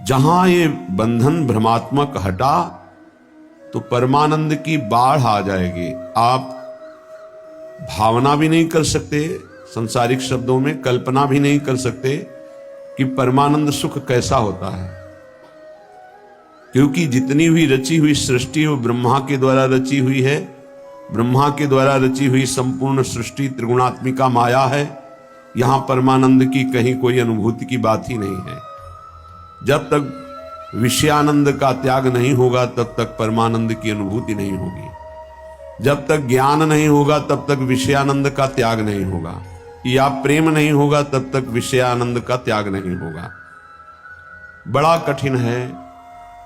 जहां ये बंधन भ्रमात्मक हटा तो परमानंद की बाढ़ आ जाएगी। आप भावना भी नहीं कर सकते, संसारिक शब्दों में कल्पना भी नहीं कर सकते कि परमानंद सुख कैसा होता है, क्योंकि जितनी भी रची हुई सृष्टि वो ब्रह्मा के द्वारा रची हुई है। ब्रह्मा के द्वारा रची हुई संपूर्ण सृष्टि त्रिगुणात्मिका माया है। यहां परमानंद की कहीं कोई अनुभूति की बात ही नहीं है। जब तक विषयानंद का त्याग नहीं होगा तब तक परमानंद की अनुभूति नहीं होगी। जब तक ज्ञान नहीं होगा तब तक विषयानंद का त्याग नहीं होगा, या प्रेम नहीं होगा तब तक विषयानंद का त्याग नहीं होगा। बड़ा कठिन है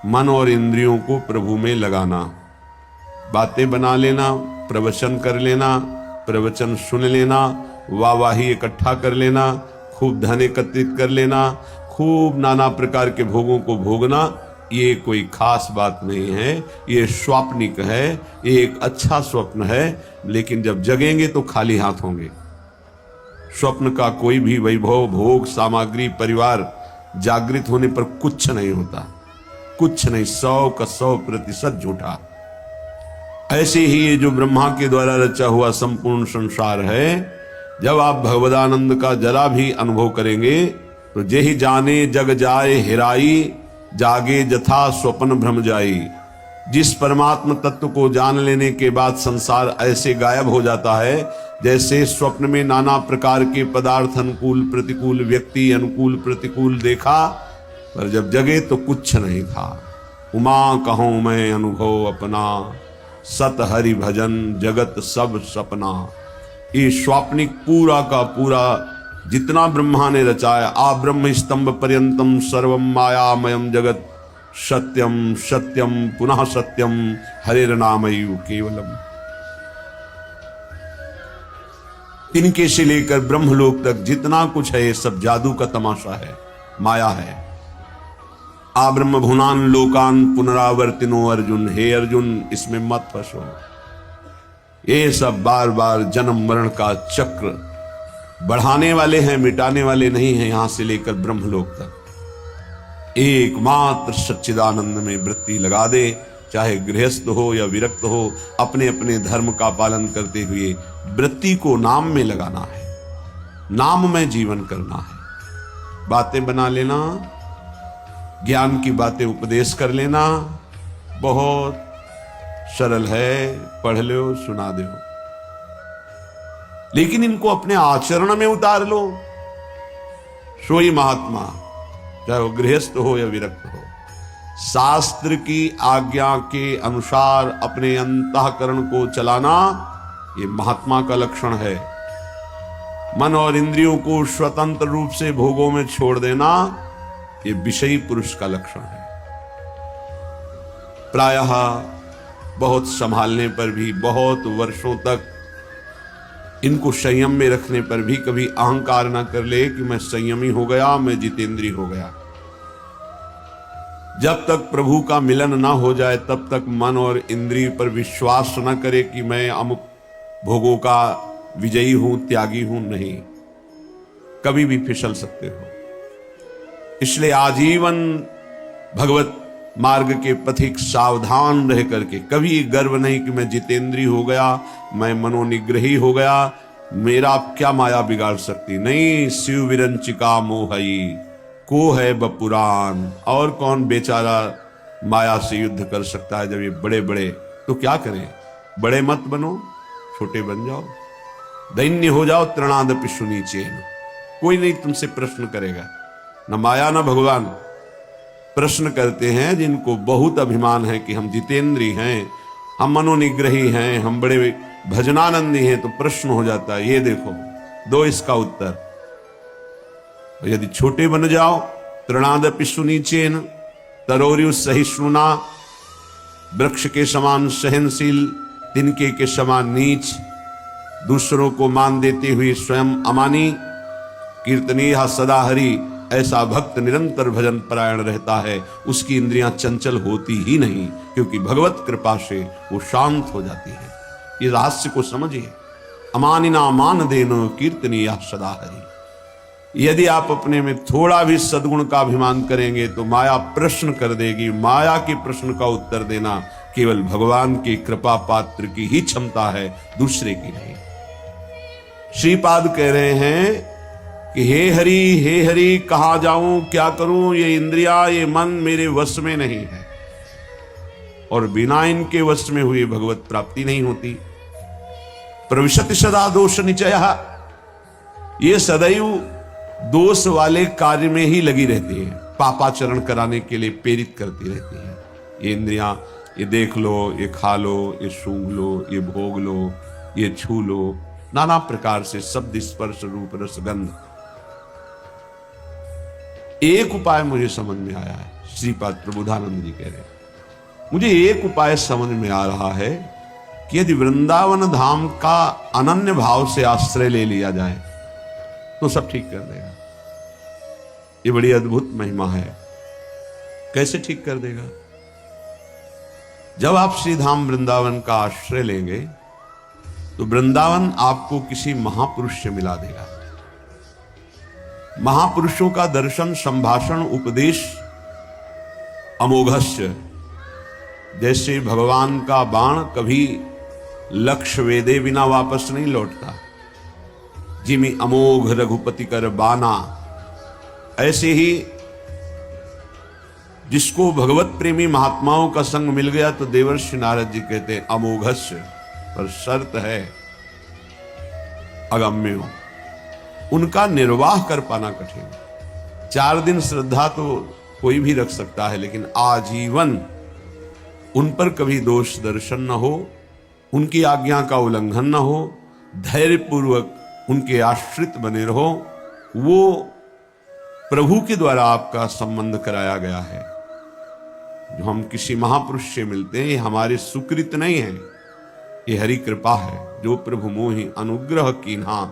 मन और इंद्रियों को प्रभु में लगाना। बातें बना लेना, प्रवचन कर लेना, प्रवचन सुन लेना, वाहवाही इकट्ठा कर लेना, खूब धन एकत्रित कर लेना, खूब नाना प्रकार के भोगों को भोगना, ये कोई खास बात नहीं है। ये स्वाप्निक है, ये एक अच्छा स्वप्न है, लेकिन जब जगेंगे तो खाली हाथ होंगे। स्वप्न का कोई भी वैभव, भोग, सामग्री, परिवार जागृत होने पर कुछ नहीं होता, कुछ नहीं, 100 का 100% झूठा। ऐसे ही ये जो ब्रह्मा के द्वारा रचा हुआ संपूर्ण संसार है, जब आप भगवदानंद का जरा भी अनुभव करेंगे तो जेहि जाने जग जाए हिराई, जागे जथा स्वप्न भ्रम जाई। जिस परमात्म तत्व को जान लेने के बाद संसार ऐसे गायब हो जाता है जैसे स्वप्न में नाना प्रकार के पदार्थ, अनुकूल प्रतिकूल, व्यक्ति अनुकूल प्रतिकूल देखा, पर जब जगे तो कुछ नहीं था। उमा कहूं मैं अनुभव अपना, सत हरि भजन जगत सब सपना। ये स्वाप्निक पूरा का पूरा जितना ब्रह्मा ने रचाया, आ ब्रह्म स्तंभ पर्यंतम सर्वम मायामयम जगत, सत्यम सत्यम पुनः सत्यम हरेर नामयु केवलम। तिनके से लेकर ब्रह्मलोक तक जितना कुछ है ये सब जादू का तमाशा है, माया है। आ ब्रह्म भुनान लोकान पुनरावर्तिनो अर्जुन, हे अर्जुन इसमें मत फंसो। ये सब बार बार जन्म मरण का चक्र बढ़ाने वाले हैं, मिटाने वाले नहीं हैं। यहां से लेकर ब्रह्मलोक तक एकमात्र सच्चिदानंद में वृत्ति लगा दे, चाहे गृहस्थ हो या विरक्त हो, अपने अपने धर्म का पालन करते हुए वृत्ति को नाम में लगाना है, नाम में जीवन करना है। बातें बना लेना, ज्ञान की बातें उपदेश कर लेना बहुत सरल है, पढ़ लो सुना दो, लेकिन इनको अपने आचरण में उतार लो। सोई महात्मा, चाहे वो गृहस्थ हो या विरक्त हो, शास्त्र की आज्ञा के अनुसार अपने अंतःकरण को चलाना ये महात्मा का लक्षण है। मन और इंद्रियों को स्वतंत्र रूप से भोगों में छोड़ देना ये विषयी पुरुष का लक्षण है। प्रायः बहुत संभालने पर भी, बहुत वर्षों तक इनको संयम में रखने पर भी कभी अहंकार ना कर ले कि मैं संयमी हो गया, मैं जितेंद्री हो गया। जब तक प्रभु का मिलन ना हो जाए तब तक मन और इंद्रिय पर विश्वास न करे कि मैं अमुक भोगों का विजयी हूं, त्यागी हूं। नहीं, कभी भी फिसल सकते हो। इसलिए आजीवन भगवत मार्ग के पथिक सावधान रह करके कभी गर्व नहीं कि मैं जितेंद्री हो गया, मैं मनोनिग्रही हो गया, मेरा क्या माया बिगाड़ सकती। नहीं, शिव विरंचिका मोहई को है बपुरान। और कौन बेचारा माया से युद्ध कर सकता है जब ये बड़े बड़े। तो क्या करें, बड़े मत बनो, छोटे बन जाओ, दैन्य हो जाओ, तृणादपि सुनीचेन। कोई नहीं तुमसे प्रश्न करेगा, न माया न भगवान। प्रश्न करते हैं जिनको बहुत अभिमान है कि हम जितेंद्री हैं, हम मनोनिग्रही हैं, हम बड़े भजनानंदी हैं, तो प्रश्न हो जाता है ये देखो, दो इसका उत्तर। यदि छोटे बन जाओ, तृणादपि सुनीचेन तरोर्यु सहिष्णुना, वृक्ष के समान सहनशील, तिनके के समान नीच, दूसरों को मान देते हुए स्वयं अमानी, कीर्तनीय सदा हरि। ऐसा भक्त निरंतर भजन परायण रहता है, उसकी इंद्रियां चंचल होती ही नहीं, क्योंकि भगवत कृपा से वो शांत हो जाती है। ये रहस्य को समझिए। अमानिना मान देनो कीर्तनीय सदा हरि। यदि आप अपने में थोड़ा भी सद्गुण का अभिमान करेंगे तो माया प्रश्न कर देगी। माया के प्रश्न का उत्तर देना केवल भगवान की कृपा पात्र की ही क्षमता है, दूसरे की नहीं। श्रीपाद कह रहे हैं कि हे हरि कहां जाऊं, क्या करूं, ये इंद्रिया ये मन मेरे वश में नहीं है, और बिना इनके वश में हुए भगवत प्राप्ति नहीं होती। प्रविशति सदा दोष निचयः, ये सदैव दोष वाले कार्य में ही लगी रहती है, पापाचरण कराने के लिए प्रेरित करती रहती है। ये इंद्रियां, ये देख लो, ये खा लो, ये सूंघ लो, ये भोग लो, ये छू लो, नाना प्रकार से शब्द स्पर्श रूप रस गंध। एक उपाय मुझे समझ में आया है, श्रीपाद प्रबोधानंद जी कह रहे हैं, मुझे एक उपाय समझ में आ रहा है कि यदि वृंदावन धाम का अनन्य भाव से आश्रय ले लिया जाए तो सब ठीक कर देगा। ये बड़ी अद्भुत महिमा है। कैसे ठीक कर देगा? जब आप श्री धाम वृंदावन का आश्रय लेंगे तो वृंदावन आपको किसी महापुरुष से मिला देगा। महापुरुषों का दर्शन, संभाषण, उपदेश अमोघस्य, जैसे भगवान का बाण कभी लक्ष्य वेदे बिना वापस नहीं लौटता, जिमी अमोघ रघुपति कर बाना, ऐसे ही जिसको भगवत प्रेमी महात्माओं का संग मिल गया तो देवर्षि नारद जी कहते हैं अमोघस्य, पर शर्त है अगम्य, उनका निर्वाह कर पाना कठिन। 4 दिन श्रद्धा तो कोई भी रख सकता है, लेकिन आजीवन उन पर कभी दोष दर्शन न हो, उनकी आज्ञा का उल्लंघन न हो, धैर्यपूर्वक उनके आश्रित बने रहो। वो प्रभु के द्वारा आपका संबंध कराया गया है। जो हम किसी महापुरुष से मिलते हैं, ये हमारे सुकृत नहीं है, ये हरि कृपा है। जो प्रभु मोहि अनुग्रह कीन्हा,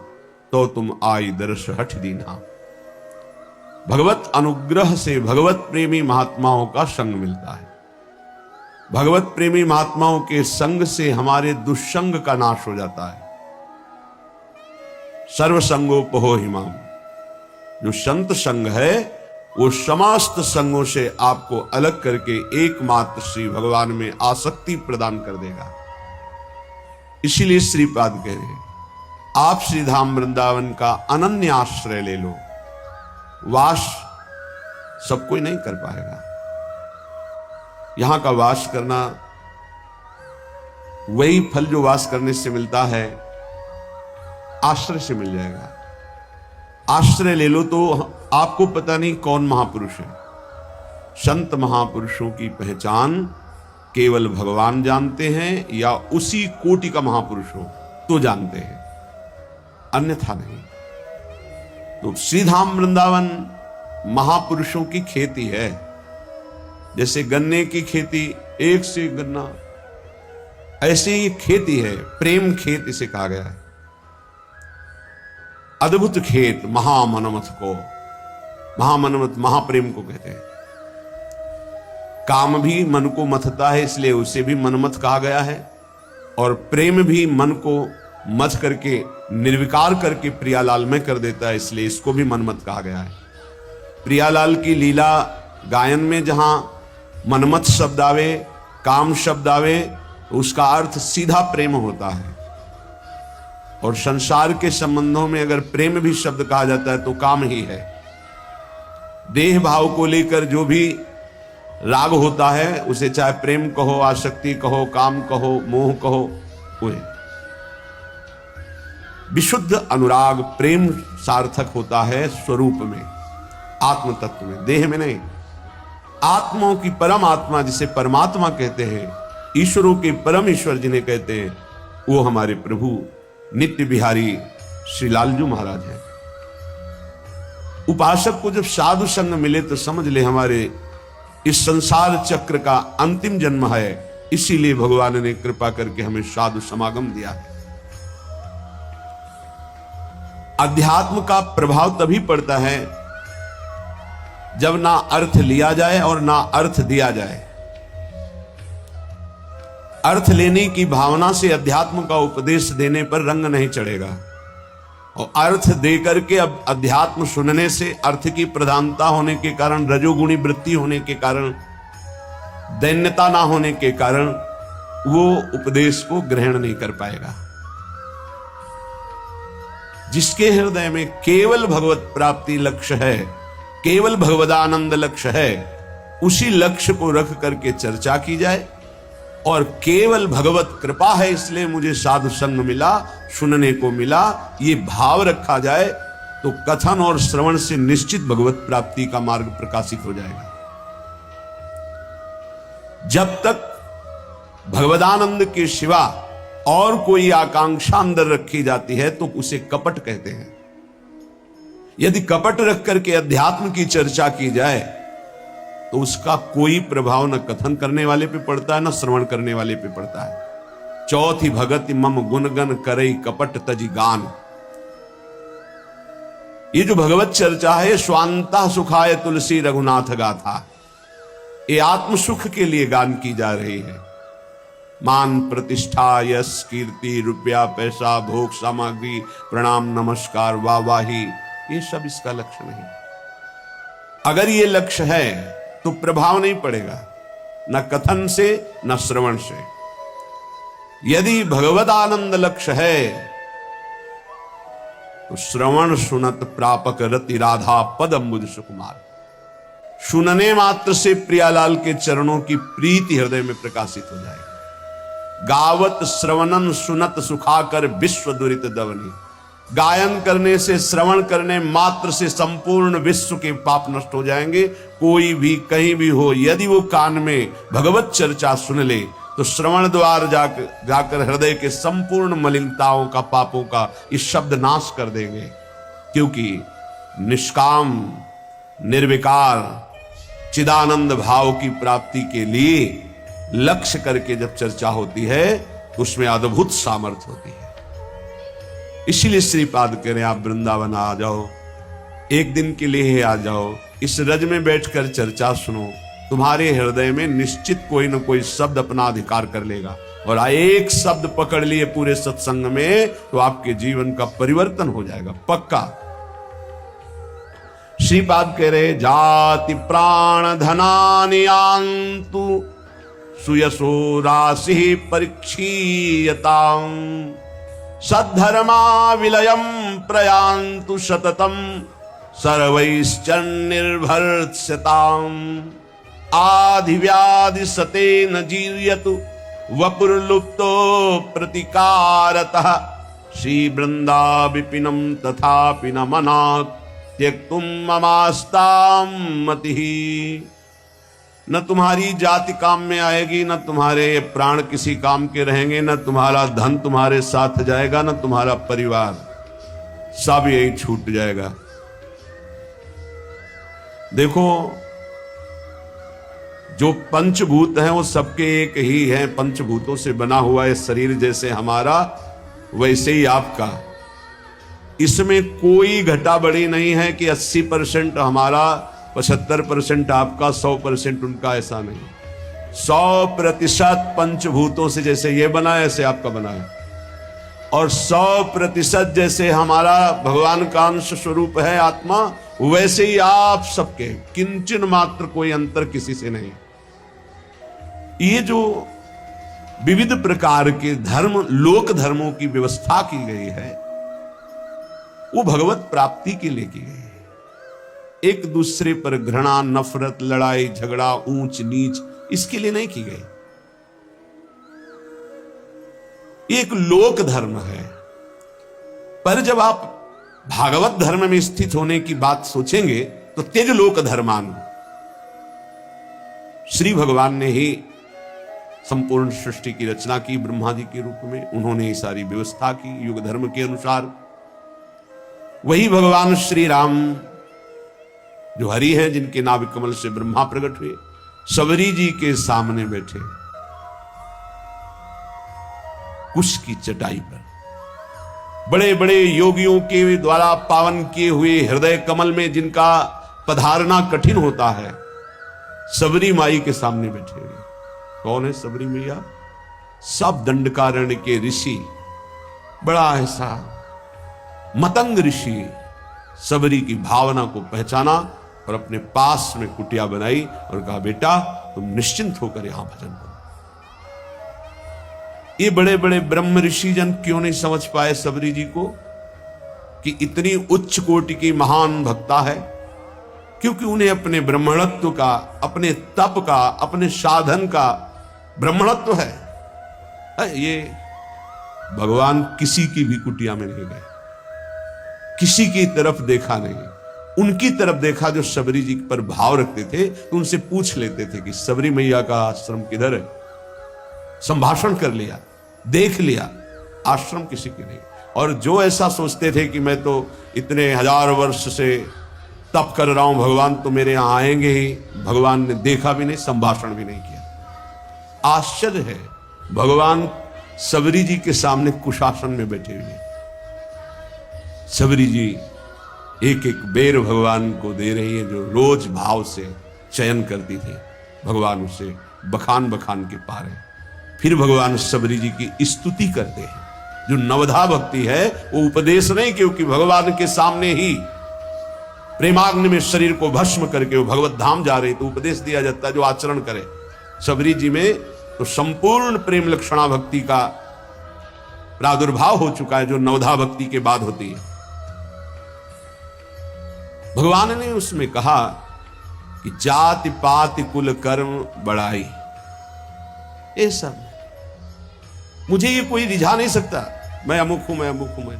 तो तुम आई दर्श हठ दीन्हा। भगवत अनुग्रह से भगवत प्रेमी महात्माओं का संग मिलता है। भगवत प्रेमी महात्माओं के संग से हमारे दुष्संग का नाश हो जाता है। सर्वसंगोपहो हिमाम, जो संत संग है वो समस्त संगों से आपको अलग करके एकमात्र श्री भगवान में आसक्ति प्रदान कर देगा। इसीलिए श्रीपाद कह रहे हैं, आप श्रीधाम वृंदावन का अनन्य आश्रय ले लो। वास सब कोई नहीं कर पाएगा। यहां का वास करना वही फल जो वास करने से मिलता है, आश्रय से मिल जाएगा। आश्रय ले लो तो आपको पता नहीं कौन महापुरुष है। संत महापुरुषों की पहचान केवल भगवान जानते हैं, या उसी कोटि का महापुरुष हो तो जानते हैं, अन्यथा नहीं। तो श्रीधाम वृंदावन महापुरुषों की खेती है। जैसे गन्ने की खेती, एक से गन्ना, ऐसे ही खेती है। प्रेम खेत इसे कहा गया है। अद्भुत खेत, महामनमथ को, महामनमथ महाप्रेम को कहते हैं। काम भी मन को मथता है, इसलिए उसे भी मनमथ कहा गया है। और प्रेम भी मन को मथ करके, निर्विकार करके प्रियालाल में कर देता है, इसलिए इसको भी मनमथ कहा गया है। प्रियालाल की लीला गायन में जहां मनमथ शब्द आवे, काम शब्द आवे, उसका अर्थ सीधा प्रेम होता है। और संसार के संबंधों में अगर प्रेम भी शब्द कहा जाता है तो काम ही है। देह भाव को लेकर जो भी राग होता है उसे चाहे प्रेम कहो, आसक्ति कहो, काम कहो, मोह कहो, वो है। विशुद्ध अनुराग प्रेम सार्थक होता है स्वरूप में, आत्म तत्व में, देह में नहीं। आत्माओं की परम आत्मा जिसे परमात्मा कहते हैं, ईश्वरों के परम ईश्वर जिन्हें कहते हैं, वो हमारे प्रभु नित्य बिहारी श्री लालजू महाराज हैं। उपासक को जब साधु संग मिले तो समझ ले हमारे इस संसार चक्र का अंतिम जन्म है। इसीलिए भगवान ने कृपा करके हमें साधु समागम दिया है। अध्यात्म का प्रभाव तभी पड़ता है जब ना अर्थ लिया जाए और ना अर्थ दिया जाए। अर्थ लेने की भावना से अध्यात्म का उपदेश देने पर रंग नहीं चढ़ेगा। और अर्थ दे करके अब अध्यात्म सुनने से अर्थ की प्रधानता होने के कारण, रजोगुणी वृत्ति होने के कारण, दैन्यता ना होने के कारण वो उपदेश को ग्रहण नहीं कर पाएगा। जिसके हृदय में केवल भगवत प्राप्ति लक्ष्य है, केवल भगवदानंद लक्ष्य है, उसी लक्ष्य को रख करके चर्चा की जाए और केवल भगवत कृपा है इसलिए मुझे साधु संग मिला, सुनने को मिला, ये भाव रखा जाए तो कथन और श्रवण से निश्चित भगवत प्राप्ति का मार्ग प्रकाशित हो जाएगा। जब तक भगवदानंद के सिवा और कोई आकांक्षा अंदर रखी जाती है तो उसे कपट कहते हैं। यदि कपट रख करके अध्यात्म की चर्चा की जाए तो उसका कोई प्रभाव न कथन करने वाले पे पड़ता है न श्रवण करने वाले पे पड़ता है। चौथी भगति मम गुणगन करई कपट तजी गान। ये जो भगवत चर्चा है, स्वांता सुखाय तुलसी रघुनाथ गाथा, ये आत्म सुख के लिए गान की जा रही है। मान प्रतिष्ठा यश कीर्ति रुपया पैसा भोग सामग्री प्रणाम नमस्कार वाहवाही, ये सब इसका लक्ष्य नहीं। अगर ये लक्ष्य है तो प्रभाव नहीं पड़ेगा न कथन से न श्रवण से। यदि भगवत आनंद लक्ष्य है तो श्रवण सुनत प्रापक रति राधा पद अम्बुज सुकुमार, सुनने मात्र से प्रियालाल के चरणों की प्रीति हृदय में प्रकाशित हो जाएगी। गावत श्रवणन सुनत सुखाकर विश्व दुरित दवनी, गायन करने से, श्रवण करने मात्र से संपूर्ण विश्व के पाप नष्ट हो जाएंगे। कोई भी कहीं भी हो, यदि वो कान में भगवत चर्चा सुन ले तो श्रवण द्वार जाकर हृदय के संपूर्ण मलिनताओं का, पापों का ये शब्द नाश कर देंगे। क्योंकि निष्काम निर्विकार चिदानंद भाव की प्राप्ति के लिए लक्ष्य करके जब चर्चा होती है तो उसमें अद्भुत सामर्थ्य होती है। इसीलिए श्रीपाद कह रहे हैं आप वृंदावन आ जाओ, एक दिन के लिए ही आ जाओ, इस रज में बैठकर चर्चा सुनो, तुम्हारे हृदय में निश्चित कोई न कोई शब्द अपना अधिकार कर लेगा। और एक शब्द पकड़ लिए पूरे सत्संग में तो आपके जीवन का परिवर्तन हो जाएगा पक्का। श्रीपाद कह रहे जाति प्राण धनानि आंतु सुयसो राशि परीक्षीयतां, सद्धर्मा विलयम प्रयान्तु सततम सर्वैश्चन्निर्भर्त्स्यतां, आधिव्याधि सतेन जीर्यतु वपुर्लुप्तो प्रतिकारतः, श्रीवृंदा विपिनं तथापि न मनात् त्यक्तुं ममास्तां मतिः। न तुम्हारी जाति काम में आएगी, न तुम्हारे प्राण किसी काम के रहेंगे, न तुम्हारा धन तुम्हारे साथ जाएगा, न तुम्हारा परिवार, सब यही छूट जाएगा। देखो जो पंचभूत हैं वो सबके एक ही हैं, पंचभूतों से बना हुआ है शरीर, जैसे हमारा वैसे ही आपका। इसमें कोई घटा बढ़ी नहीं है कि 80% हमारा 75% आपका 100% उनका, ऐसा नहीं। 100% पंचभूतों से जैसे ये बना है ऐसे आपका बना है, और 100% जैसे हमारा भगवान का अंश स्वरूप है आत्मा, वैसे ही आप सबके, किंचन मात्र कोई अंतर किसी से नहीं। ये जो विविध प्रकार के धर्म, लोक धर्मों की व्यवस्था की गई है वो भगवत प्राप्ति के लिए की गई है। एक दूसरे पर घृणा, नफरत, लड़ाई झगड़ा, ऊंच नीच, इसके लिए नहीं की गई। एक लोक धर्म है। पर जब आप भागवत धर्म में स्थित होने की बात सोचेंगे तो तेज लोक धर्मान, श्री भगवान ने ही संपूर्ण सृष्टि की रचना की ब्रह्मा जी के रूप में, उन्होंने ही सारी व्यवस्था की युग धर्म के अनुसार। वही भगवान श्री राम जो हरि हैं, जिनके नाभि कमल से ब्रह्मा प्रकट हुए, सबरी जी के सामने बैठे कुश की चटाई पर, बड़े बड़े योगियों के द्वारा पावन किए हुए हृदय कमल में जिनका पधारना कठिन होता है, सबरी माई के सामने बैठे हुए। कौन है सबरी मैया? सब दंडकारण्य के ऋषि, बड़ा ऐसा मतंग ऋषि सबरी की भावना को पहचाना और अपने पास में कुटिया बनाई और कहा, बेटा तुम निश्चिंत होकर यहां भजन करो। ये बड़े बड़े ब्रह्म ऋषि जन क्यों नहीं समझ पाए सबरी जी को कि इतनी उच्च कोटि की महान भक्ता है? क्योंकि उन्हें अपने ब्राह्मणत्व का, अपने तप का, अपने साधन का ब्राह्मणत्व है। ये भगवान किसी की भी कुटिया में नहीं गए, किसी की तरफ देखा नहीं, उनकी तरफ देखा जो सबरी जी पर भाव रखते थे। तो उनसे पूछ लेते थे कि सबरी मैया का आश्रम किधर है। संभाषण कर लिया, देख लिया, आश्रम किसी की नहीं। और जो ऐसा सोचते थे कि मैं तो इतने हजार वर्ष से तप कर रहा हूं, भगवान तो मेरे यहां आएंगे ही, भगवान ने देखा भी नहीं, संभाषण भी नहीं किया। आश्चर्य है, भगवान सबरी जी के सामने कुशासन में बैठे हुए। सबरी जी एक एक बेर भगवान को दे रही है, जो रोज भाव से चयन करती थी। भगवान उसे बखान बखान के पा रहे। फिर भगवान सबरी जी की स्तुति करते हैं। जो नवधा भक्ति है वो उपदेश नहीं, क्योंकि भगवान के सामने ही प्रेमाग्नि में शरीर को भस्म करके वो भगवत धाम जा रहे, तो उपदेश दिया जाता है जो आचरण करे। सबरी जी में तो संपूर्ण प्रेम लक्षणा भक्ति का प्रादुर्भाव हो चुका है, जो नवधा भक्ति के बाद होती है। भगवान ने उसमें कहा कि जाति पाति कुल कर्म बढ़ाई, ये सब मुझे ये कोई रिझा नहीं सकता। मैं अमुक हूं, मैं अमुक हूं, मैं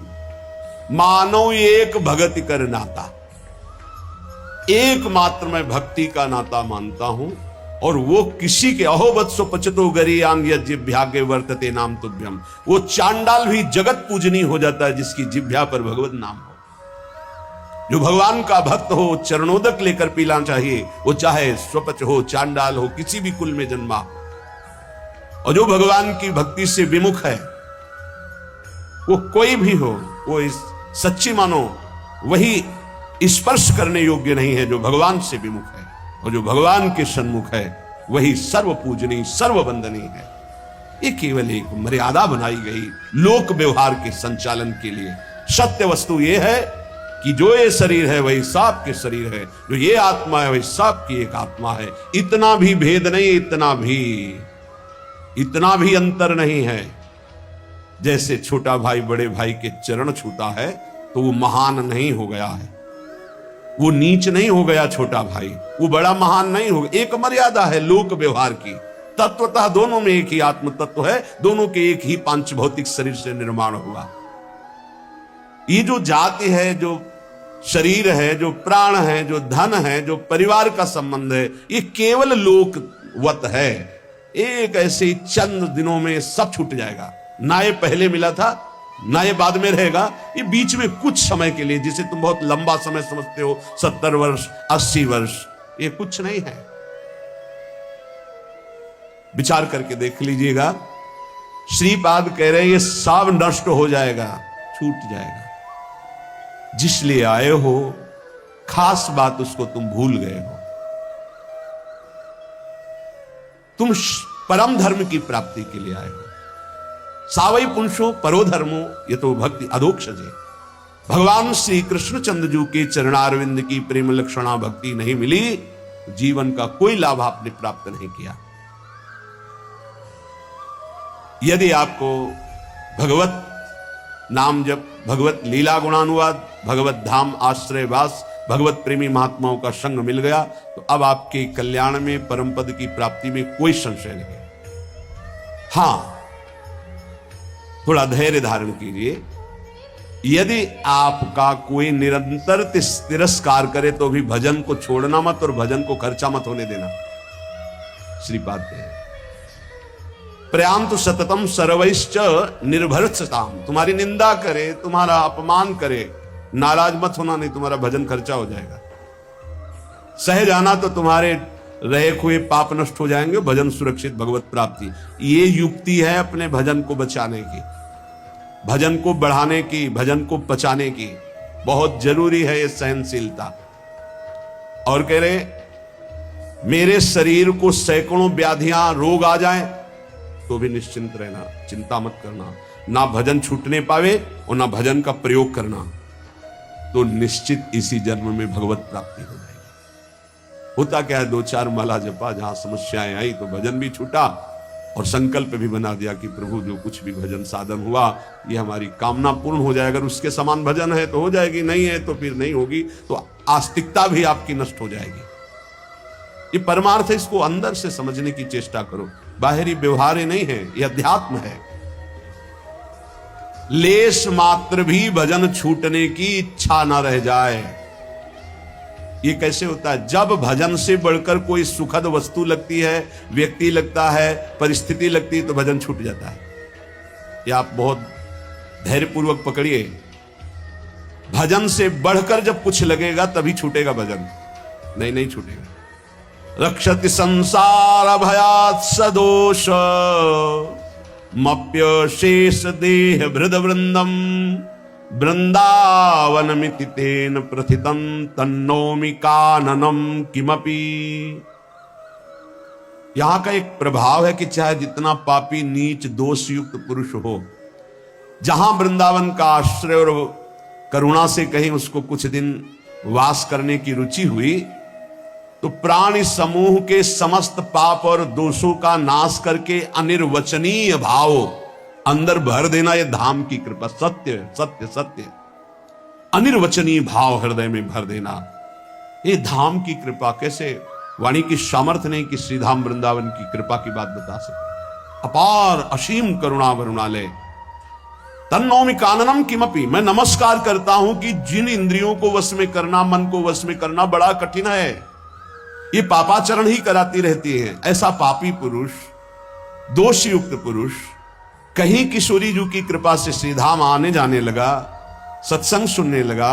मानो एक भगति कर नाता, एकमात्र मैं भक्ति का नाता मानता हूं। और वो किसी के अहो वत्सो पचतो गरीयान यज्ञभ्यागे वर्तते नाम तुभ्यम, वो चांडाल भी जगत पूजनी हो जाता है जिसकी जिभ्या पर भगवत नाम हो। जो भगवान का भक्त हो, चरणोदक लेकर पीना चाहिए, वो चाहे स्वपच हो, चांडाल हो, किसी भी कुल में जन्मा हो। और जो भगवान की भक्ति से विमुख है, वो कोई भी हो, वो इस सच्ची मानो वही स्पर्श करने योग्य नहीं है जो भगवान से विमुख है। और जो भगवान के सन्मुख है वही सर्व पूजनीय, सर्व वंदनीय है। ये केवल एक मर्यादा बनाई गई लोक व्यवहार के संचालन के लिए। सत्य वस्तु ये है कि जो ये शरीर है वही सांप के शरीर है, जो ये आत्मा है वही सांप की एक आत्मा है। इतना भी भेद नहीं, इतना भी अंतर नहीं है। जैसे छोटा भाई बड़े भाई के चरण छूता है तो वो महान नहीं हो गया है, वो नीच नहीं हो गया छोटा भाई, वो बड़ा महान नहीं हो गया। एक मर्यादा है लोक व्यवहार की। तत्वतः दोनों में एक ही आत्म तत्व है, दोनों के एक ही पांच भौतिक शरीर से निर्माण हुआ। ये जो जाति है, जो शरीर है, जो प्राण है, जो धन है, जो परिवार का संबंध है, ये केवल लोकवत है। एक ऐसे चंद दिनों में सब छूट जाएगा। ना ये पहले मिला था, ना ये बाद में रहेगा। ये बीच में कुछ समय के लिए, जिसे तुम बहुत लंबा समय समझते हो, 70 वर्ष 80 वर्ष, ये कुछ नहीं है। विचार करके देख लीजिएगा। श्रीपाद कह रहे हैं ये सब नष्ट हो जाएगा, छूट जाएगा। जिस लिए आए हो, खास बात उसको तुम भूल गए हो। तुम परम धर्म की प्राप्ति के लिए आए हो। सावई पुंसो परो धर्मो ये तो भक्ति अधोक्षजे। भगवान श्री कृष्णचंद्र के चरणारविंद की प्रेम लक्षणा भक्ति नहीं मिली, जीवन का कोई लाभ आपने प्राप्त नहीं किया। यदि आपको भगवत नाम जप, भगवत लीला गुणानुवाद, भगवत धाम आश्रय वास, भगवत प्रेमी महात्माओं का संग मिल गया, तो अब आपके कल्याण में, परम पद की प्राप्ति में कोई संशय नहीं। हां, थोड़ा धैर्य धारण कीजिए। यदि आपका कोई निरंतर तिरस्कार करे तो भी भजन को छोड़ना मत और भजन को खर्चा मत होने देना। श्रीपाद है प्रयांतु सततम सर्वैश्च निर्भरताम। तुम्हारी निंदा करे, तुम्हारा अपमान करे, नाराज मत होना, नहीं तुम्हारा भजन खर्चा हो जाएगा। सह जाना तो तुम्हारे रहे हुए पाप नष्ट हो जाएंगे, भजन सुरक्षित, भगवत प्राप्ति। ये युक्ति है अपने भजन को बचाने की, भजन को बढ़ाने की, भजन को पचाने की। बहुत जरूरी है ये सहनशीलता। और कह रहे मेरे शरीर को सैकड़ों व्याधियां, रोग आ जाएं तो भी निश्चिंत रहना, चिंता मत करना। ना भजन छूटने पावे और ना भजन का प्रयोग करना। तो निश्चित इसी जन्म में भगवत प्राप्ति हो जाएगी। होता क्या है, 2-4 माला जपा, जहां समस्याएं आई तो भजन भी छूटा और संकल्प भी बना दिया कि प्रभु जो कुछ भी भजन साधन हुआ ये हमारी कामना पूर्ण हो जाए। अगर उसके समान भजन है तो हो जाएगी, नहीं है तो फिर नहीं होगी, तो आस्तिकता भी आपकी नष्ट हो जाएगी। ये परमार्थ है, इसको अंदर से समझने की चेष्टा करो। बाहरी व्यवहार नहीं है, ये अध्यात्म है। लेश मात्र भी भजन छूटने की इच्छा ना रह जाए। ये कैसे होता है? जब भजन से बढ़कर कोई सुखद वस्तु लगती है, व्यक्ति लगता है, परिस्थिति लगती है, तो भजन छूट जाता है। ये आप बहुत धैर्यपूर्वक पकड़िए। भजन से बढ़कर जब कुछ लगेगा तभी छूटेगा भजन, नहीं छूटेगा। रक्षति संसार भयात् सदोष मप्य शेष देह भृद वृंदम वृंदावनमिति तेन प्रथितं तन्नोमि काननम किमपि। यहां का एक प्रभाव है कि चाहे जितना पापी नीच दोष युक्त पुरुष हो, जहां वृंदावन का आश्रय और करुणा से कहीं उसको कुछ दिन वास करने की रुचि हुई, तो प्राणी समूह के समस्त पाप और दोषों का नाश करके अनिर्वचनीय भाव अंदर भर देना, यह धाम की कृपा। सत्य सत्य सत्य, अनिर्वचनीय भाव हृदय में भर देना, ये धाम की कृपा। कैसे? वाणी की सामर्थ्य नहीं कि श्रीधाम वृंदावन की कृपा की बात बता सके। अपार असीम करुणा वरुणालय। तन्नोमि काननम किमपि, मैं नमस्कार करता हूं कि जिन इंद्रियों को वश में करना, मन को वश में करना बड़ा कठिन है, ये पापाचरण ही कराती रहती है। ऐसा पापी पुरुष, दोषयुक्त पुरुष कहीं किशोरी जी की कृपा से श्रीधाम आने जाने लगा, सत्संग सुनने लगा,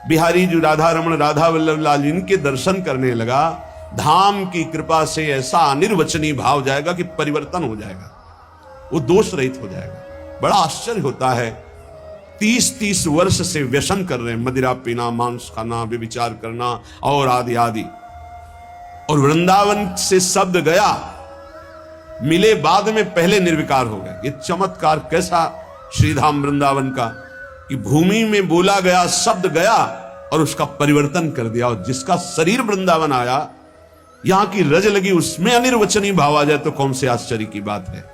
बिहारी जी राधा रमण राधा वल्लभ लाल इनके दर्शन करने लगा, धाम की कृपा से ऐसा अनिर्वचनीय भाव जाएगा कि परिवर्तन हो जाएगा, वो दोष रहित हो जाएगा। बड़ा आश्चर्य होता है। 30-30 वर्ष से व्यसन कर रहे हैं, मदिरा पीना, मांस खाना, व्यभिचार करना और आदि आदि, और वृंदावन से शब्द गया, मिले बाद में पहले निर्विकार हो गए। ये चमत्कार कैसा श्रीधाम वृंदावन का, कि भूमि में बोला गया शब्द गया और उसका परिवर्तन कर दिया। और जिसका शरीर वृंदावन आया, यहां की रज लगी, उसमें अनिर्वचनीय भाव आ जाए तो कौन से आश्चर्य की बात है।